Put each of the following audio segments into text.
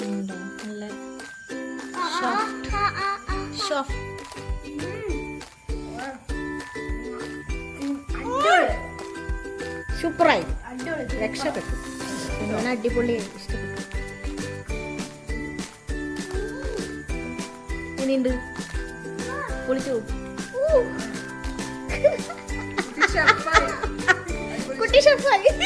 കണ്ടോ നല്ല സോഫ്റ്റ് സൂപ്പറായി രക്ഷപ്പെട്ടു. ഞാൻ അടിപൊളിയായി ഇഷ്ടപ്പെട്ടു. ഇനിയുണ്ട് പൊളിച്ചു.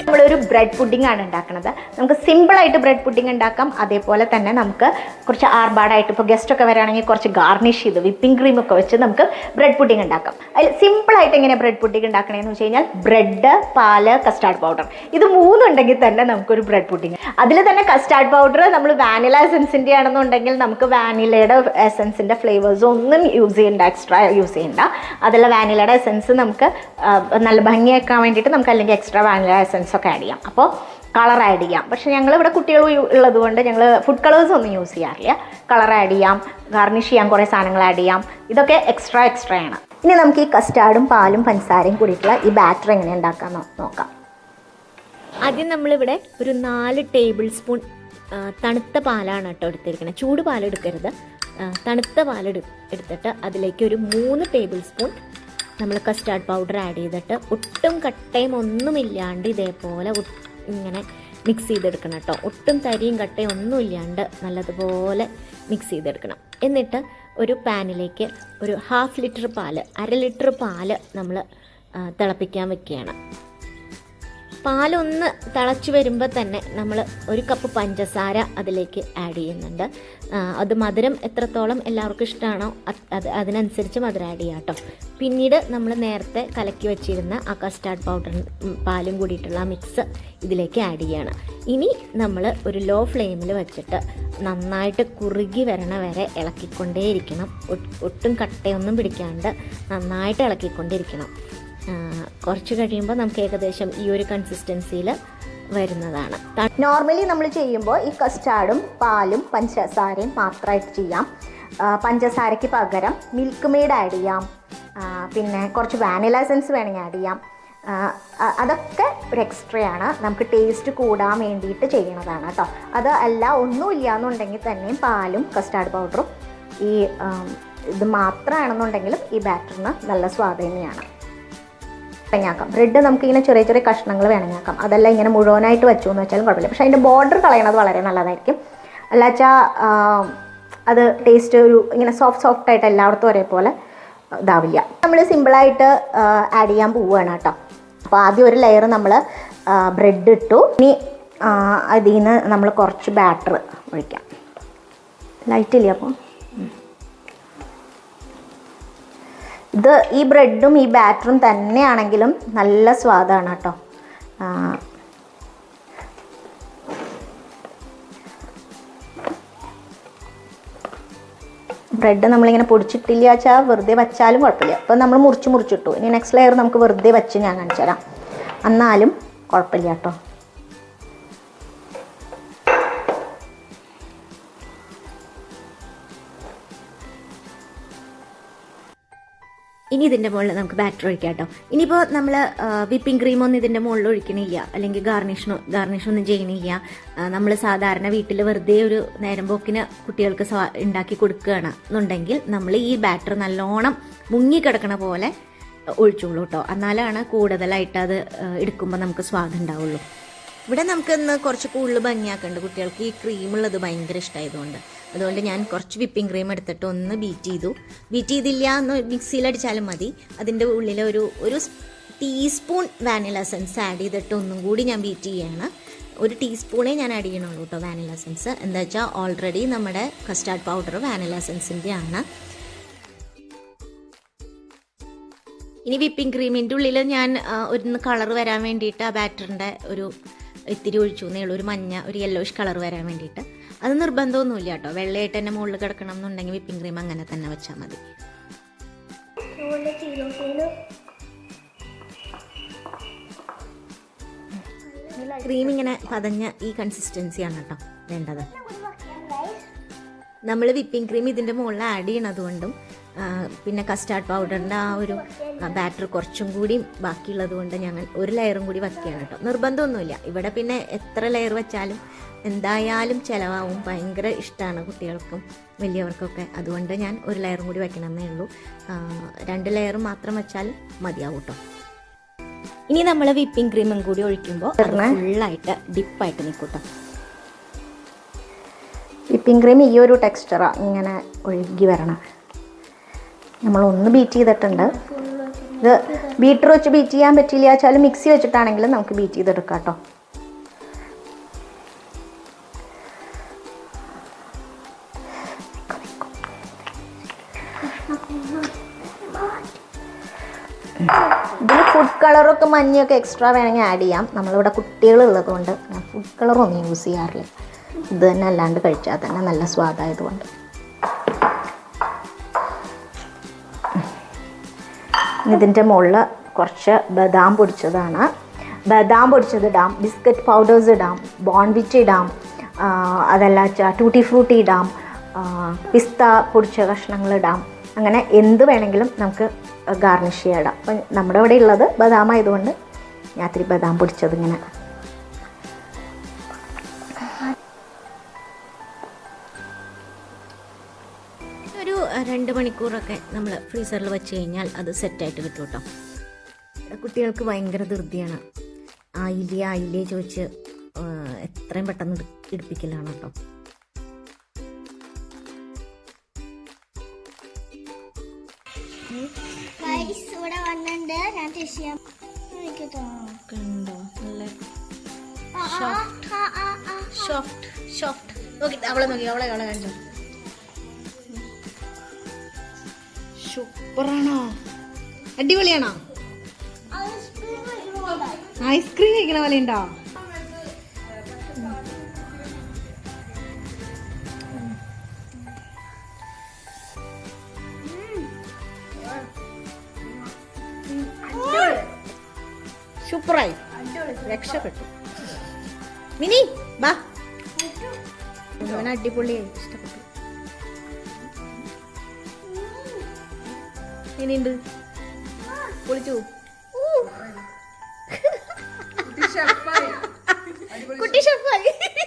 നമ്മളൊരു ബ്രെഡ് പുഡിംഗ് ആണ് ഉണ്ടാക്കുന്നത്. നമുക്ക് സിമ്പിളായിട്ട് ബ്രെഡ് പുഡിംഗ് ഉണ്ടാക്കാം. അതേപോലെ തന്നെ നമുക്ക് കുറച്ച് ആർഭാടായിട്ട് ഇപ്പോൾ ഗസ്റ്റ് ഒക്കെ വരികയാണെങ്കിൽ കുറച്ച് ഗാർണിഷ് ചെയ്ത് വിപ്പിംഗ് ക്രീം ഒക്കെ വെച്ച് നമുക്ക് ബ്രെഡ് പുഡിംഗ് ഉണ്ടാക്കാം. അതിൽ സിമ്പിളായിട്ട് എങ്ങനെയാണ് ബ്രെഡ് പുഡിംഗ് ഉണ്ടാക്കണമെന്ന് വെച്ച് കഴിഞ്ഞാൽ ബ്രെഡ്, പാല്, കസ്റ്റാർഡ് പൗഡർ ഇത് മൂന്നുണ്ടെങ്കിൽ തന്നെ നമുക്കൊരു ബ്രെഡ് പുഡിംഗ്. അതിൽ തന്നെ കസ്റ്റാർഡ് പൗഡർ നമ്മൾ വാനില എസൻസിൻ്റെ ആണെന്നുണ്ടെങ്കിൽ നമുക്ക് വാനിലയുടെ എസൻസിൻ്റെ ഫ്ലേവേഴ്സ് ഒന്നും യൂസ് ചെയ്യണ്ട, എക്സ്ട്രാ യൂസ് ചെയ്യണ്ട. അതല്ല വാനിലയുടെ എസൻസ് നമുക്ക് നല്ല ഭംഗിയാക്കാൻ വേണ്ടിയിട്ട് നമുക്ക് അല്ലെങ്കിൽ എക്സ്ട്രാ വാനില എസൻസ് ഒക്കെ ആഡ് ചെയ്യാം. അപ്പോൾ കളർ ആഡ് ചെയ്യാം. പക്ഷേ ഞങ്ങളിവിടെ കുട്ടികൾ ഉള്ളത് കൊണ്ട് ഞങ്ങൾ ഫുഡ് കളേഴ്സ് ഒന്നും യൂസ് ചെയ്യാറില്ല. കളർ ആഡ് ചെയ്യാം, ഗാർണിഷ് ചെയ്യാൻ കുറേ സാധനങ്ങൾ ആഡ് ചെയ്യാം. ഇതൊക്കെ എക്സ്ട്രാ ആണ്. ഇനി നമുക്ക് ഈ കസ്റ്റാർഡും പാലും പഞ്ചസാരയും കൂടിയിട്ടുള്ള ഈ ബാറ്റർ എങ്ങനെ ഉണ്ടാക്കാൻ നോക്കാം. ആദ്യം നമ്മളിവിടെ ഒരു 4 ടേബിൾ സ്പൂൺ തണുത്ത പാലാണ് കേട്ടോ എടുത്തിരിക്കുന്നത്. ചൂട് പാലെടുക്കരുത്, തണുത്ത പാലെടുത്തിട്ട് അതിലേക്ക് ഒരു 3 ടേബിൾ സ്പൂൺ നമ്മൾ കസ്റ്റാർഡ് പൗഡർ ആഡ് ചെയ്തിട്ട് ഒട്ടും കട്ടയും ഒന്നുമില്ലാണ്ട് ഇതേപോലെ ഇങ്ങനെ മിക്സ് ചെയ്തെടുക്കണം കേട്ടോ. ഒട്ടും തരിയും കട്ടയും ഒന്നും ഇല്ലാണ്ട് നല്ലതുപോലെ മിക്സ് ചെയ്തെടുക്കണം. എന്നിട്ട് ഒരു പാനിലേക്ക് ഒരു 1/2 ലിറ്റർ പാല്, 1/2 ലിറ്റർ പാല് നമ്മൾ തിളപ്പിക്കാൻ വെക്കുകയാണ്. പാലൊന്ന് തിളച്ച് വരുമ്പോൾ തന്നെ നമ്മൾ 1 കപ്പ് പഞ്ചസാര അതിലേക്ക് ആഡ് ചെയ്യുന്നുണ്ട്. അത് മധുരം എത്രത്തോളം എല്ലാവർക്കും ഇഷ്ടമാണോ അതിനനുസരിച്ച് മധുരം ആഡ് ചെയ്യാം കേട്ടോ. പിന്നീട് നമ്മൾ നേരത്തെ കലക്കി വെച്ചിരുന്ന ആ കസ്റ്റാർഡ് പൗഡറും പാലും കൂടിയിട്ടുള്ള ആ മിക്സ് ഇതിലേക്ക് ആഡ് ചെയ്യണം. ഇനി നമ്മൾ ഒരു ലോ ഫ്ലെയിമിൽ വെച്ചിട്ട് നന്നായിട്ട് കുറുകി വരണ വരെ ഇളക്കിക്കൊണ്ടേയിരിക്കണം. ഒട്ടും കട്ടയൊന്നും പിടിക്കാണ്ട് നന്നായിട്ട് ഇളക്കിക്കൊണ്ടിരിക്കണം. കുറച്ച് കഴിയുമ്പോൾ നമുക്ക് ഏകദേശം ഈ ഒരു കൺസിസ്റ്റൻസിയിൽ വരുന്നതാണ്. നോർമലി നമ്മൾ ചെയ്യുമ്പോൾ ഈ കസ്റ്റാർഡും പാലും പഞ്ചസാരയും മാത്രമായിട്ട് ചെയ്യാം. പഞ്ചസാരയ്ക്ക് പകരം മിൽക്ക് മെയ്ഡ് ആഡ് ചെയ്യാം, പിന്നെ കുറച്ച് വാനില എസൻസ് വേണമെങ്കിൽ ആഡ് ചെയ്യാം. അതൊക്കെ ഒരു എക്സ്ട്രയാണ്, നമുക്ക് ടേസ്റ്റ് കൂടാൻ വേണ്ടിയിട്ട് ചെയ്യണതാണ് കേട്ടോ. അത് അല്ല ഒന്നുമില്ല എന്നുണ്ടെങ്കിൽ തന്നെയും പാലും കസ്റ്റാർഡ് പൗഡറും ഈ ഇത് മാത്രമാണെന്നുണ്ടെങ്കിലും ഈ ബാറ്ററിന് നല്ല സ്വാദ് തന്നെയാണ്. വേണമെങ്കിൽ ബ്രെഡ് നമുക്കിങ്ങനെ ചെറിയ ചെറിയ കഷ്ണങ്ങൾ വേണമെങ്കിൽ ആക്കാം. അതല്ല ഇങ്ങനെ മുഴുവനായിട്ട് വെച്ചു എന്ന് വെച്ചാലും കുഴപ്പമില്ല. പക്ഷേ അതിൻ്റെ ബോർഡർ കളയണത് വളരെ നല്ലതായിരിക്കും. അല്ലാച്ചാൽ അത് ടേസ്റ്റ് ഒരു ഇങ്ങനെ സോഫ്റ്റായിട്ട് എല്ലായിടത്തും ഒരേപോലെ ഇതാവില്ല. നമ്മൾ സിമ്പിളായിട്ട് ആഡ് ചെയ്യാൻ പോവുകയാണ് കേട്ടോ. അപ്പോൾ ആദ്യം ഒരു ലെയർ നമ്മൾ ബ്രെഡ് ഇട്ടു. ഇനി അതിൽ നിന്ന് നമ്മൾ കുറച്ച് ബാറ്റർ ഒഴിക്കാം. ലൈറ്റില്ല അപ്പോൾ ഇത് ഈ ബ്രെഡും ഈ ബാറ്ററും തന്നെയാണെങ്കിലും നല്ല സ്വാദാണ് കേട്ടോ. ബ്രെഡ് നമ്മളിങ്ങനെ പൊടിച്ചിട്ടില്ല വെച്ചാൽ വെറുതെ വെച്ചാലും കുഴപ്പമില്ല. അപ്പോൾ നമ്മൾ മുറിച്ചിട്ടു. ഇനി നെക്സ്റ്റ് ലെയർ നമുക്ക് വെറുതെ വെച്ച് ഞാൻ കാണിച്ചു തരാം. എന്നാലും കുഴപ്പമില്ല കേട്ടോ. ഇനി ഇതിൻ്റെ മുകളിൽ നമുക്ക് ബാറ്റർ ഒഴിക്കാം കേട്ടോ. ഇനിയിപ്പോൾ നമ്മൾ വിപ്പിംഗ് ക്രീമൊന്നും ഇതിൻ്റെ മുകളിൽ ഒഴിക്കണില്ല, അല്ലെങ്കിൽ ഗാർണിഷൊന്നും ചെയ്യണില്ല. നമ്മൾ സാധാരണ വീട്ടിൽ വെറുതെ ഒരു നേരം പോക്കിന് കുട്ടികൾക്ക് ഉണ്ടാക്കി കൊടുക്കുകയാണ് എന്നുണ്ടെങ്കിൽ നമ്മൾ ഈ ബാറ്റർ നല്ലോണം മുങ്ങിക്കിടക്കണ പോലെ ഒഴിച്ചോളൂ കേട്ടോ. എന്നാലാണ് കൂടുതലായിട്ട് അത് എടുക്കുമ്പോൾ നമുക്ക് സ്വാദം ഉണ്ടാവുള്ളൂ. ഇവിടെ നമുക്കിന്ന് കുറച്ച് കൂടുതൽ ഭംഗിയാക്കുന്നുണ്ട്. കുട്ടികൾക്ക് ഈ ക്രീമുള്ളത് ഭയങ്കര ഇഷ്ടമായതുകൊണ്ട് അതുകൊണ്ട് ഞാൻ കുറച്ച് വിപ്പിംഗ് ക്രീം എടുത്തിട്ട് ഒന്ന് ബീറ്റ് ചെയ്തില്ല എന്ന് മിക്സിയിലടിച്ചാലും മതി. അതിൻ്റെ ഉള്ളിൽ ഒരു ടീസ്പൂൺ വാനില എസൻസ് ആഡ് ചെയ്തിട്ട് ഒന്നും കൂടി ഞാൻ ബീറ്റ് ചെയ്യാണ്. 1 ടീസ്പൂണേ ഞാൻ ആഡ് ചെയ്യണുള്ളൂ കേട്ടോ വാനില എസൻസ്. എന്താ വെച്ചാൽ ഓൾറെഡി നമ്മുടെ കസ്റ്റാർഡ് പൗഡർ വാനില എസൻസിൻ്റെ ആണ്. ഇനി വിപ്പിംഗ് ക്രീമിൻ്റെ ഉള്ളിൽ ഞാൻ ഒന്ന് കളർ വരാൻ വേണ്ടിയിട്ട് ആ ബാറ്ററിൻ്റെ ഒരു ഇത്തിരി ഒഴിച്ചു എന്നേ ഉള്ളൂ. ഒരു മഞ്ഞ ഒരു യെല്ലോയിഷ് കളർ വരാൻ വേണ്ടിയിട്ട്. അത് നിർബന്ധമൊന്നുമില്ല കേട്ടോ. വെള്ളയായിട്ട് തന്നെ മുകളിൽ കിടക്കണം എന്നുണ്ടെങ്കിൽ വിപ്പിംഗ് ക്രീം അങ്ങനെ തന്നെ വെച്ചാൽ മതി. ക്രീം ഇങ്ങനെ പതഞ്ഞ ഈ കൺസിസ്റ്റൻസിയാണ് കേട്ടോ വേണ്ടത്. നമ്മൾ വിപ്പിംഗ് ക്രീം ഇതിൻ്റെ മുകളിൽ ആഡ് ചെയ്യണത് കൊണ്ടും പിന്നെ കസ്റ്റാർഡ് പൗഡറിൻ്റെ ആ ഒരു ബാറ്റർ കുറച്ചും കൂടി ബാക്കിയുള്ളത് കൊണ്ട് ഞങ്ങൾ ഒരു ലെയറും കൂടി വയ്ക്കുകയാണ് കേട്ടോ. നിർബന്ധമൊന്നുമില്ല. ഇവിടെ പിന്നെ എത്ര ലെയർ വെച്ചാലും എന്തായാലും ചിലവാകും. ഭയങ്കര ഇഷ്ടമാണ് കുട്ടികൾക്കും വലിയവർക്കൊക്കെ. അതുകൊണ്ട് ഞാൻ ഒരു ലെയറും കൂടി വയ്ക്കണമെന്നേ ഉള്ളൂ. 2 ലെയർ മാത്രം വെച്ചാലും മതിയാവും കേട്ടോ. ഇനി നമ്മൾ വിപ്പിംഗ് ക്രീമും കൂടി ഒഴിക്കുമ്പോൾ ഫുള്ളായിട്ട് ഡിപ്പായിട്ട് നിൽക്കും കേട്ടോ. വിപ്പിംഗ് ക്രീം ഈ ഒരു ടെക്സ്ചറാണ്, ഇങ്ങനെ ഒഴുകി വരണം. നമ്മളൊന്ന് ബീറ്റ് ചെയ്തിട്ടുണ്ട്. ഇത് ബീറ്റർ വെച്ച് ബീറ്റ് ചെയ്യാൻ പറ്റില്ല വെച്ചാലും മിക്സി വെച്ചിട്ടാണെങ്കിലും നമുക്ക് ബീറ്റ് ചെയ്തെടുക്കാം കേട്ടോ. ഇതിൽ ഫുഡ് കളറൊക്കെ മഞ്ഞയൊക്കെ എക്സ്ട്രാ വേണമെങ്കിൽ ആഡ് ചെയ്യാം. നമ്മളിവിടെ കുട്ടികളുള്ളത് കൊണ്ട് ഞാൻ ഫുഡ് കളറൊന്നും യൂസ് ചെയ്യാറില്ല. ഇത് തന്നെ അല്ലാണ്ട് കഴിച്ചാൽ തന്നെ നല്ല സ്വാദായതുകൊണ്ട്. ഇതിൻ്റെ മുകളിൽ കുറച്ച് ബദാം പൊടിച്ചതാണ്. ബദാം പൊടിച്ചത് ഇടാം, ബിസ്ക്കറ്റ് പൗഡേഴ്സ് ഇടാം, ബോൺവിറ്റ് ഇടാം, അതല്ല ടൂട്ടി ഫ്രൂട്ടി ഇടാം, പിസ്ത പൊടിച്ച കഷ്ണങ്ങൾ ഇടാം. അങ്ങനെ എന്ത് വേണമെങ്കിലും നമുക്ക് ഗാർണിഷ് ചെയ്യാം. അപ്പം നമ്മുടെ ഇവിടെ ഉള്ളത് ബദാം ആയതുകൊണ്ട് ഞാൻ ഇത്തിരി ബദാം പൊടിച്ചത് ഇങ്ങനെ. ഒരു 2 മണിക്കൂറൊക്കെ നമ്മൾ ഫ്രീസറിൽ വെച്ച് കഴിഞ്ഞാൽ അത് സെറ്റായിട്ട് കിട്ടും കേട്ടോ. കുട്ടികൾക്ക് ഭയങ്കര ധൃതിയാണ്. ആയില്ലേ ചോദിച്ച് എത്രയും പെട്ടെന്ന് ഇടിപ്പിക്കലാണ് കേട്ടോ. ഇവിടെ വന്നിട്ടുണ്ട്. ഞാൻ ടേസ്റ്റ് ചെയ്യാം. കണ്ടോ നല്ല സോഫ്റ്റ്. നോക്കി അവളെ കാണിച്ചോ. സൂപ്പറാണോ? അടിപൊളിയാണോ? ഐസ്ക്രീം കഴിക്കണ പോലെ ഉണ്ടോ? സൂപ്പറായി, രക്ഷപ്പെട്ടു. മിനി ബാ, അടിപൊളിയായി, ഇഷ്ടപ്പെട്ടു. ഇനിയുണ്ട് പൊളിച്ചു. കുട്ടി ഷെഫായി.